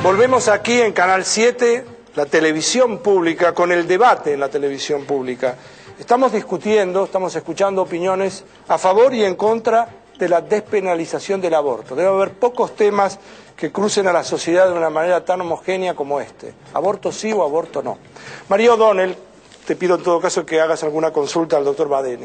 Volvemos aquí en Canal 7, la televisión pública, con el debate en la televisión pública. Estamos discutiendo, estamos escuchando opiniones a favor y en contra de la despenalización del aborto. Debe haber pocos temas que crucen a la sociedad de una manera tan homogénea como este. Aborto sí o aborto no. María O'Donnell, te pido en todo caso que hagas alguna consulta al doctor Badeni.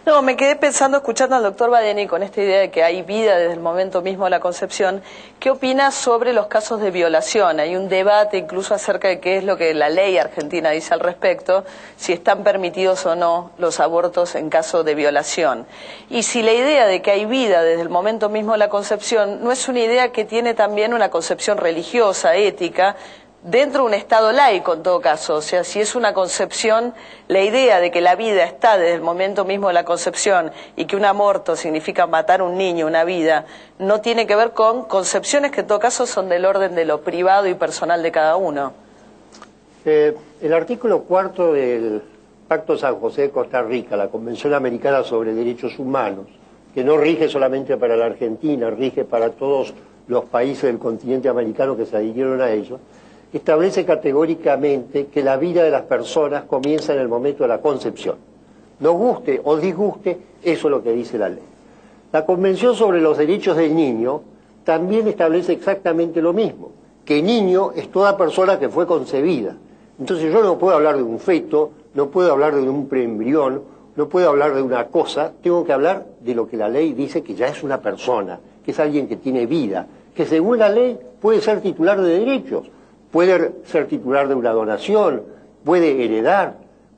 No, me quedé pensando, escuchando al doctor Badeni con esta idea de que hay vida desde el momento mismo de la concepción. ¿Qué opina sobre los casos de violación? Hay un debate incluso acerca de qué es lo que la ley argentina dice al respecto, si están permitidos o no los abortos en caso de violación. Y si la idea de que hay vida desde el momento mismo de la concepción no es una idea que tiene también una concepción religiosa, ética, dentro de un Estado laico en todo caso. O sea, si es una concepción, la idea de que la vida está desde el momento mismo de la concepción y que un aborto significa matar a un niño, una vida, no tiene que ver con concepciones que en todo caso son del orden de lo privado y personal de cada uno. El artículo 4 del Pacto San José de Costa Rica, la Convención Americana sobre Derechos Humanos, que no rige solamente para la Argentina, rige para todos los países del continente americano que se adhirieron a ello, establece categóricamente que la vida de las personas comienza en el momento de la concepción. Nos guste o disguste, eso es lo que dice la ley. La Convención sobre los Derechos del Niño también establece exactamente lo mismo, que niño es toda persona que fue concebida. Entonces yo no puedo hablar de un feto, no puedo hablar de un preembrión, no puedo hablar de una cosa, tengo que hablar de lo que la ley dice que ya es una persona, que es alguien que tiene vida, que según la ley puede ser titular de derechos. Puede ser titular de una donación, puede heredar,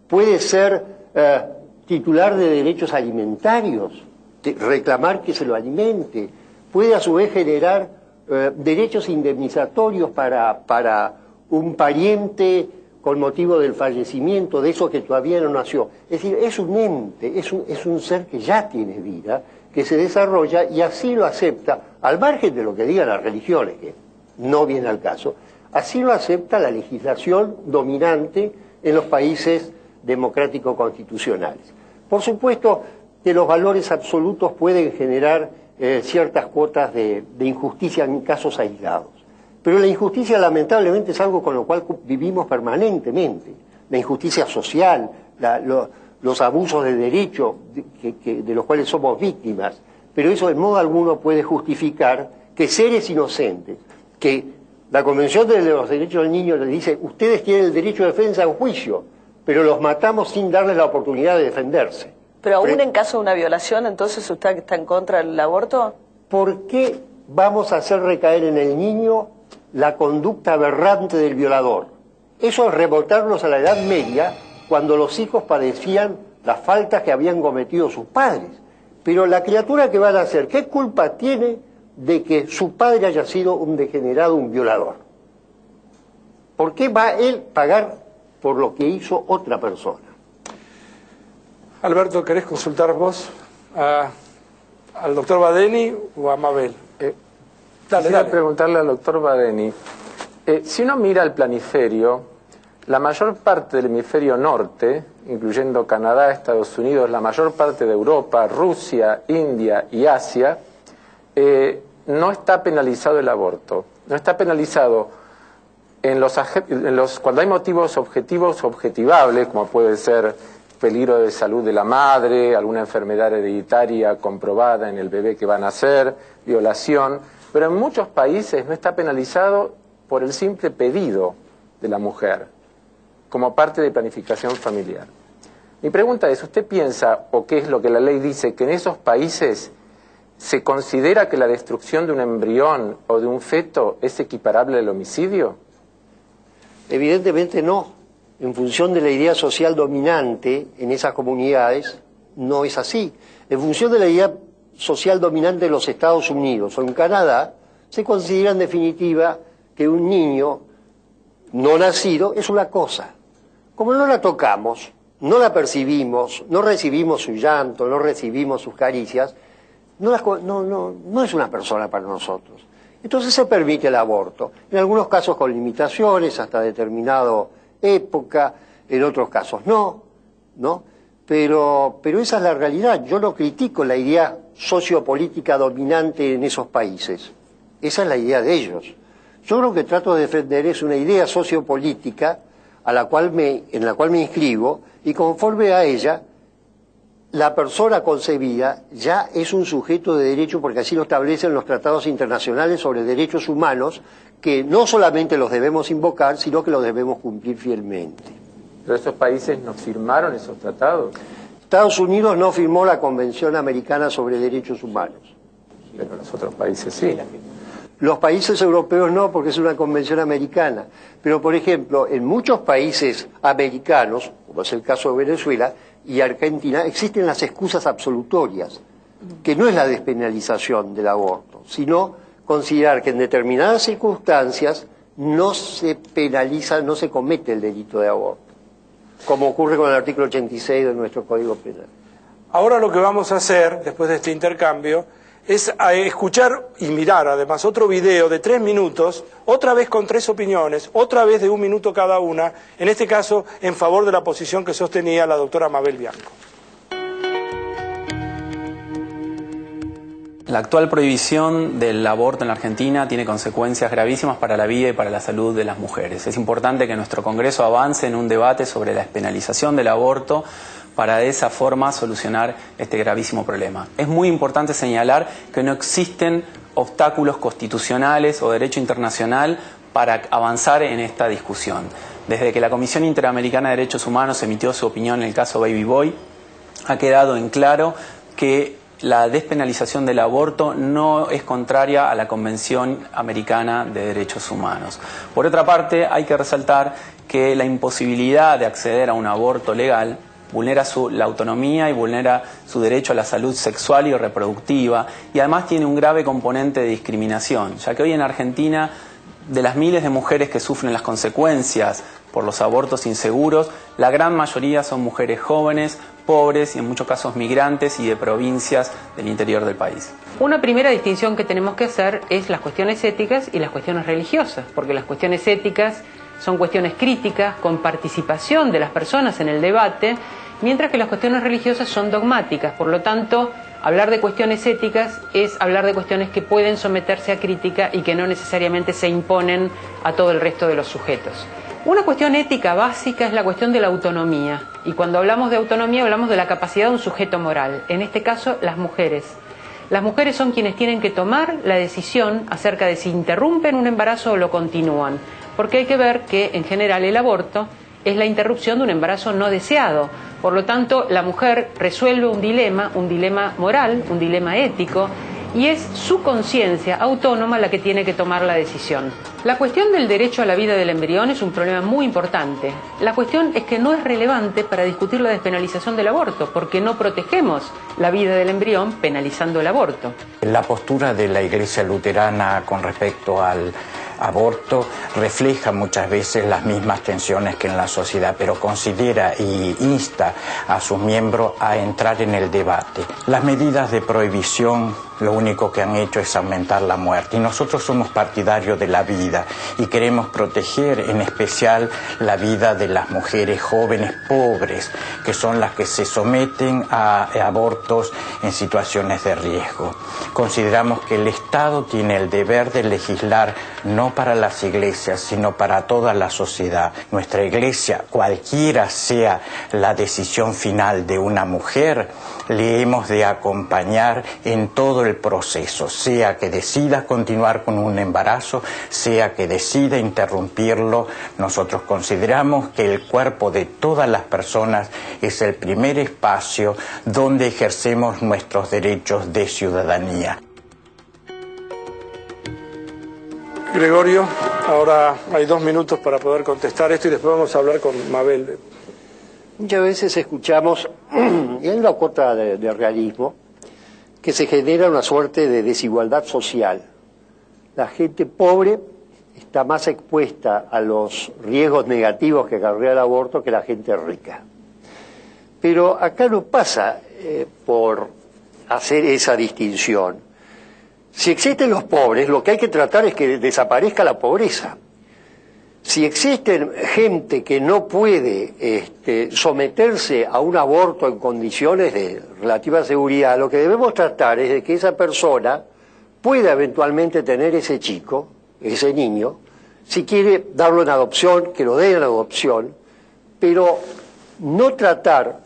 puede ser titular de derechos alimentarios, reclamar que se lo alimente, puede a su vez generar derechos indemnizatorios para un pariente con motivo del fallecimiento de eso que todavía no nació. Es decir, es un ente, es un ser que ya tiene vida, que se desarrolla y así lo acepta, al margen de lo que digan las religiones, que no viene al caso. Así lo acepta la legislación dominante en los países democrático-constitucionales. Por supuesto que los valores absolutos pueden generar ciertas cuotas de injusticia en casos aislados. Pero la injusticia lamentablemente es algo con lo cual vivimos permanentemente. La injusticia social, los abusos de derecho de los cuales somos víctimas. Pero eso en modo alguno puede justificar que seres inocentes, que la Convención de los Derechos del Niño les dice, ustedes tienen el derecho de defensa en juicio, pero los matamos sin darles la oportunidad de defenderse. Pero aún en caso de una violación, entonces usted está en contra del aborto. ¿Por qué vamos a hacer recaer en el niño la conducta aberrante del violador? Eso es remontarnos a la Edad Media, cuando los hijos padecían las faltas que habían cometido sus padres. Pero la criatura que va a nacer, ¿qué culpa tiene de que su padre haya sido un degenerado, un violador? ¿Por qué va él a pagar por lo que hizo otra persona? Alberto, ¿querés consultar vos al doctor Badeni o a Mabel? Quisiera preguntarle al doctor Badeni, si uno mira el planiferio, la mayor parte del hemisferio norte, incluyendo Canadá, Estados Unidos, la mayor parte de Europa, Rusia, India y Asia, no está penalizado el aborto. No está penalizado cuando hay motivos objetivos objetivables, como puede ser peligro de salud de la madre, alguna enfermedad hereditaria comprobada en el bebé que va a nacer, violación, pero en muchos países no está penalizado por el simple pedido de la mujer, como parte de planificación familiar. Mi pregunta es, ¿usted piensa, o qué es lo que la ley dice, que en esos países se considera que la destrucción de un embrión o de un feto es equiparable al homicidio? Evidentemente no. En función de la idea social dominante en esas comunidades, no es así. En función de la idea social dominante en los Estados Unidos o en Canadá, se considera en definitiva que un niño no nacido es una cosa. Como no la tocamos, no la percibimos, no recibimos su llanto, no recibimos sus caricias, no es una persona para nosotros. Entonces se permite el aborto, en algunos casos con limitaciones hasta determinada época, en otros casos no, pero esa es la realidad. Yo no critico la idea sociopolítica dominante en esos países, esa es la idea de ellos. Yo lo que trato de defender es una idea sociopolítica en la cual me inscribo, y conforme a ella, la persona concebida ya es un sujeto de derecho, porque así lo establecen los tratados internacionales sobre derechos humanos, que no solamente los debemos invocar, sino que los debemos cumplir fielmente. ¿Pero esos países no firmaron esos tratados? Estados Unidos no firmó la Convención Americana sobre Derechos Humanos. Pero los otros países sí. Los países europeos no, porque es una convención americana. Pero, por ejemplo, en muchos países americanos, como es el caso de Venezuela y Argentina, existen las excusas absolutorias, que no es la despenalización del aborto, sino considerar que en determinadas circunstancias no se penaliza, no se comete el delito de aborto, como ocurre con el artículo 86 de nuestro Código Penal. Ahora lo que vamos a hacer, después de este intercambio, es escuchar y mirar además otro video de 3 minutos, otra vez con 3 opiniones, otra vez de 1 minuto cada una, en este caso en favor de la posición que sostenía la doctora Mabel Bianco. La actual prohibición del aborto en la Argentina tiene consecuencias gravísimas para la vida y para la salud de las mujeres. Es importante que nuestro Congreso avance en un debate sobre la despenalización del aborto para de esa forma solucionar este gravísimo problema. Es muy importante señalar que no existen obstáculos constitucionales o derecho internacional para avanzar en esta discusión. Desde que la Comisión Interamericana de Derechos Humanos emitió su opinión en el caso Baby Boy, ha quedado en claro que la despenalización del aborto no es contraria a la Convención Americana de Derechos Humanos. Por otra parte, hay que resaltar que la imposibilidad de acceder a un aborto legal vulnera la autonomía y vulnera su derecho a la salud sexual y reproductiva, y además tiene un grave componente de discriminación, ya que hoy en Argentina, de las miles de mujeres que sufren las consecuencias por los abortos inseguros, la gran mayoría son mujeres jóvenes, pobres y en muchos casos migrantes y de provincias del interior del país. Una primera distinción que tenemos que hacer es las cuestiones éticas y las cuestiones religiosas, porque las cuestiones éticas son cuestiones críticas, con participación de las personas en el debate, mientras que las cuestiones religiosas son dogmáticas. Por lo tanto, hablar de cuestiones éticas es hablar de cuestiones que pueden someterse a crítica y que no necesariamente se imponen a todo el resto de los sujetos. Una cuestión ética básica es la cuestión de la autonomía, y cuando hablamos de autonomía hablamos de la capacidad de un sujeto moral, en este caso las mujeres. Las mujeres son quienes tienen que tomar la decisión acerca de si interrumpen un embarazo o lo continúan, porque hay que ver que en general el aborto es la interrupción de un embarazo no deseado. Por lo tanto, la mujer resuelve un dilema moral, un dilema ético, y es su conciencia autónoma la que tiene que tomar la decisión. La cuestión del derecho a la vida del embrión es un problema muy importante. La cuestión es que no es relevante para discutir la despenalización del aborto, porque no protegemos la vida del embrión penalizando el aborto. La postura de la Iglesia luterana con respecto al aborto refleja muchas veces las mismas tensiones que en la sociedad, pero considera y insta a sus miembros a entrar en el debate. Las medidas de prohibición lo único que han hecho es aumentar la muerte, y nosotros somos partidarios de la vida y queremos proteger en especial la vida de las mujeres jóvenes pobres, que son las que se someten a abortos en situaciones de riesgo. Consideramos que el Estado tiene el deber de legislar no para las iglesias, sino para toda la sociedad. Nuestra iglesia, cualquiera sea la decisión final de una mujer, le hemos de acompañar en todo el proceso, sea que decida continuar con un embarazo, sea que decida interrumpirlo. Nosotros consideramos que el cuerpo de todas las personas es el primer espacio donde ejercemos nuestros derechos de ciudadanía. Gregorio, ahora hay 2 minutos para poder contestar esto y después vamos a hablar con Mabel. Muchas veces escuchamos, y hay una cuota de realismo, que se genera una suerte de desigualdad social. La gente pobre está más expuesta a los riesgos negativos que acarrea el aborto que la gente rica. Pero acá no pasa por hacer esa distinción. Si existen los pobres, lo que hay que tratar es que desaparezca la pobreza. Si existen gente que no puede someterse a un aborto en condiciones de relativa seguridad, lo que debemos tratar es de que esa persona pueda eventualmente tener ese chico ese niño, si quiere darlo en adopción, que lo den en adopción, pero no tratar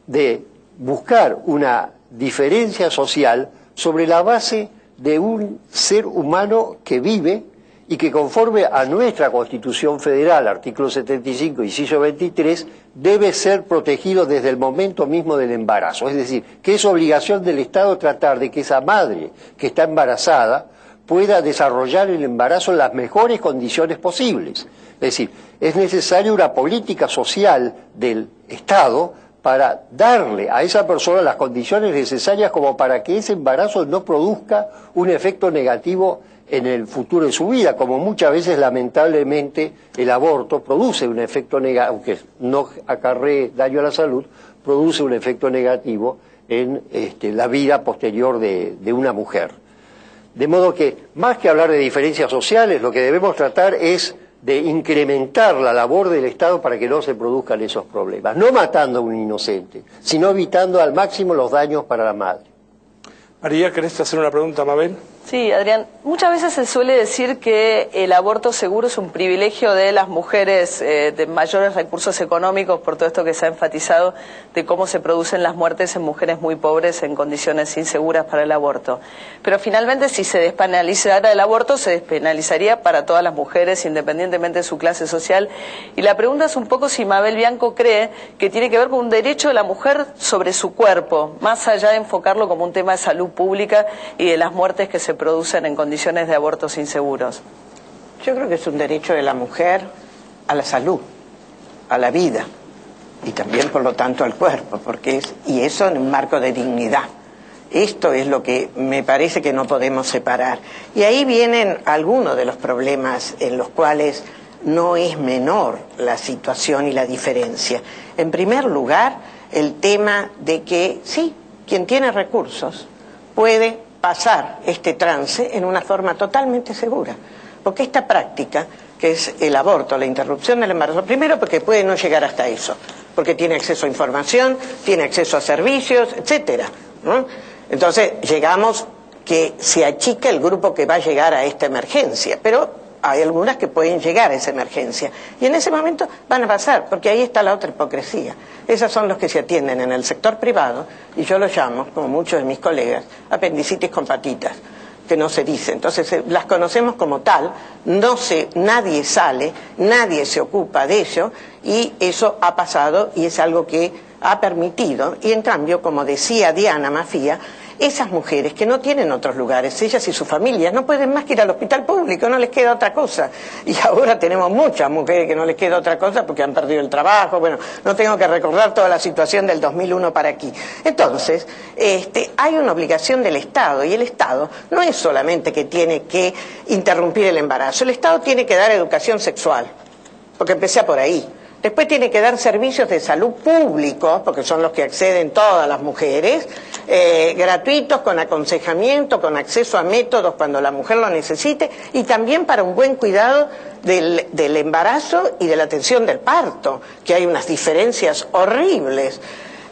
de buscar una diferencia social sobre la base de un ser humano que vive y que conforme a nuestra Constitución Federal, artículo 75, inciso 23, debe ser protegido desde el momento mismo del embarazo. Es decir, que es obligación del Estado tratar de que esa madre que está embarazada pueda desarrollar el embarazo en las mejores condiciones posibles. Es decir, es necesaria una política social del Estado para darle a esa persona las condiciones necesarias como para que ese embarazo no produzca un efecto negativo en el futuro de su vida, como muchas veces lamentablemente el aborto produce un efecto negativo, aunque no acarree daño a la salud, produce un efecto negativo en la vida posterior de una mujer. De modo que, más que hablar de diferencias sociales, lo que debemos tratar es de incrementar la labor del Estado para que no se produzcan esos problemas, no matando a un inocente, sino evitando al máximo los daños para la madre. María, ¿querés hacer una pregunta a Mabel? Sí, Adrián, muchas veces se suele decir que el aborto seguro es un privilegio de las mujeres de mayores recursos económicos por todo esto que se ha enfatizado de cómo se producen las muertes en mujeres muy pobres en condiciones inseguras para el aborto. Pero finalmente si se despenalizara el aborto se despenalizaría para todas las mujeres independientemente de su clase social. Y la pregunta es un poco si Mabel Bianco cree que tiene que ver con un derecho de la mujer sobre su cuerpo, más allá de enfocarlo como un tema de salud pública y de las muertes que se producen en condiciones de abortos inseguros. Yo creo que es un derecho de la mujer a la salud, a la vida y también por lo tanto al cuerpo, y eso en un marco de dignidad. Esto es lo que me parece que no podemos separar. Y ahí vienen algunos de los problemas en los cuales no es menor la situación y la diferencia. En primer lugar, el tema de que sí, quien tiene recursos puede pasar este trance en una forma totalmente segura, porque esta práctica, que es el aborto, la interrupción del embarazo, primero porque puede no llegar hasta eso, porque tiene acceso a información, tiene acceso a servicios, etcétera, ¿no? Entonces llegamos que se achica el grupo que va a llegar a esta emergencia, pero hay algunas que pueden llegar a esa emergencia y en ese momento van a pasar, porque ahí está la otra hipocresía. Esos son los que se atienden en el sector privado y yo los llamo, como muchos de mis colegas, apendicitis con patitas, que no se dice. Entonces las conocemos como tal, nadie sale, nadie se ocupa de ello y eso ha pasado y es algo que ha permitido. Y en cambio, como decía Diana Mafía, esas mujeres que no tienen otros lugares, ellas y sus familias, no pueden más que ir al hospital público, no les queda otra cosa. Y ahora tenemos muchas mujeres que no les queda otra cosa porque han perdido el trabajo. Bueno, no tengo que recordar toda la situación del 2001 para aquí. Entonces, hay una obligación del Estado, y el Estado no es solamente que tiene que interrumpir el embarazo, el Estado tiene que dar educación sexual, porque empecé por ahí. Después tiene que dar servicios de salud públicos, porque son los que acceden todas las mujeres, gratuitos, con aconsejamiento, con acceso a métodos cuando la mujer lo necesite, y también para un buen cuidado del embarazo y de la atención del parto, que hay unas diferencias horribles.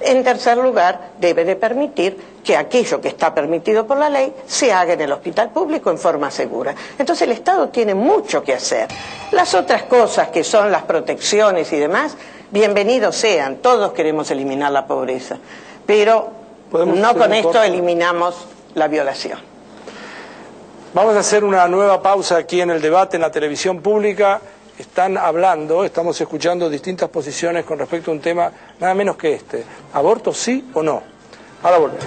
En tercer lugar, debe de permitir que aquello que está permitido por la ley se haga en el hospital público en forma segura. Entonces el Estado tiene mucho que hacer. Las otras cosas que son las protecciones y demás, bienvenidos sean, todos queremos eliminar la pobreza, pero no con esto eliminamos la violación. Vamos a hacer una nueva pausa aquí en el debate en la televisión pública. Estamos escuchando distintas posiciones con respecto a un tema nada menos que este. ¿Aborto sí o no? Ahora volvemos.